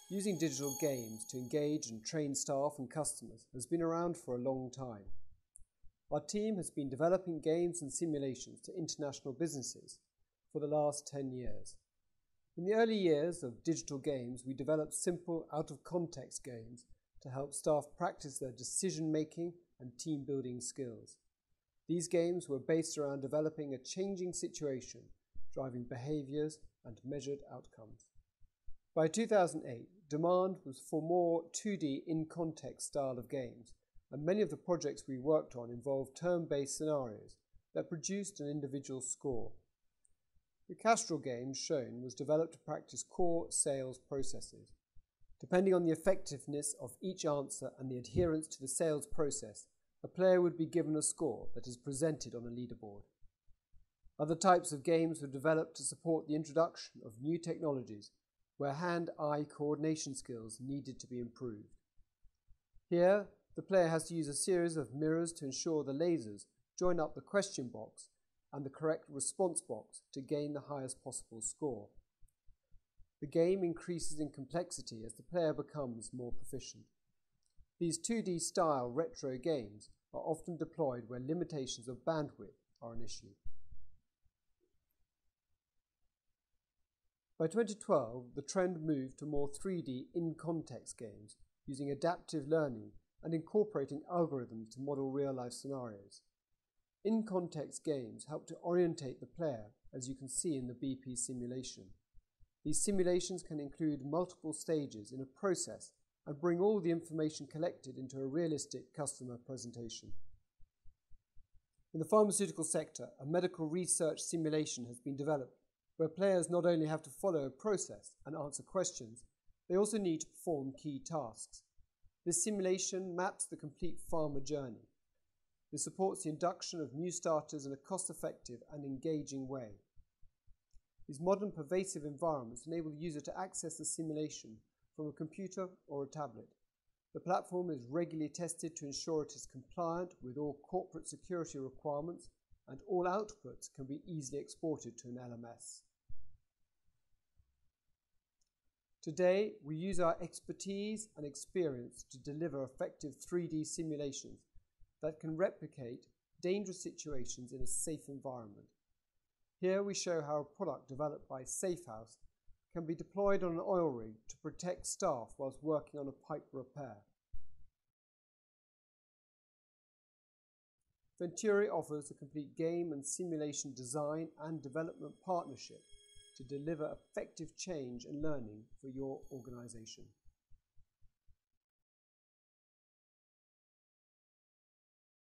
Using digital games to engage and train staff and customers has been around for a long time. Our team has been developing games and simulations to international businesses for the last 10 years. In the early years of digital games, we developed simple, out-of-context games to help staff practice their decision-making and team-building skills. These games were based around developing a changing situation, driving behaviours and measured outcomes. By 2008, demand was for more 2D in-context style of games, and many of the projects we worked on involved turn-based scenarios that produced an individual score. The Castrol game shown was developed to practice core sales processes. Depending on the effectiveness of each answer and the adherence to the sales process, a player would be given a score that is presented on a leaderboard. Other types of games were developed to support the introduction of new technologies where hand-eye coordination skills needed to be improved. Here, the player has to use a series of mirrors to ensure the lasers join up the question box and the correct response box to gain the highest possible score. The game increases in complexity as the player becomes more proficient. These 2D style retro games are often deployed where limitations of bandwidth are an issue. By 2012, the trend moved to more 3D in-context games using adaptive learning and incorporating algorithms to model real-life scenarios. In-context games help to orientate the player, as you can see in the BP simulation. These simulations can include multiple stages in a process and bring all the information collected into a realistic customer presentation. In the pharmaceutical sector, a medical research simulation has been developed where players not only have to follow a process and answer questions, they also need to perform key tasks. This simulation maps the complete pharma journey. This supports the induction of new starters in a cost-effective and engaging way. These modern pervasive environments enable the user to access the simulation from a computer or a tablet. The platform is regularly tested to ensure it is compliant with all corporate security requirements, and all outputs can be easily exported to an LMS. Today, we use our expertise and experience to deliver effective 3D simulations that can replicate dangerous situations in a safe environment. Here we show how a product developed by Safehouse can be deployed on an oil rig to protect staff whilst working on a pipe repair. Fenturi offers a complete game and simulation design and development partnership to deliver effective change and learning for your organization.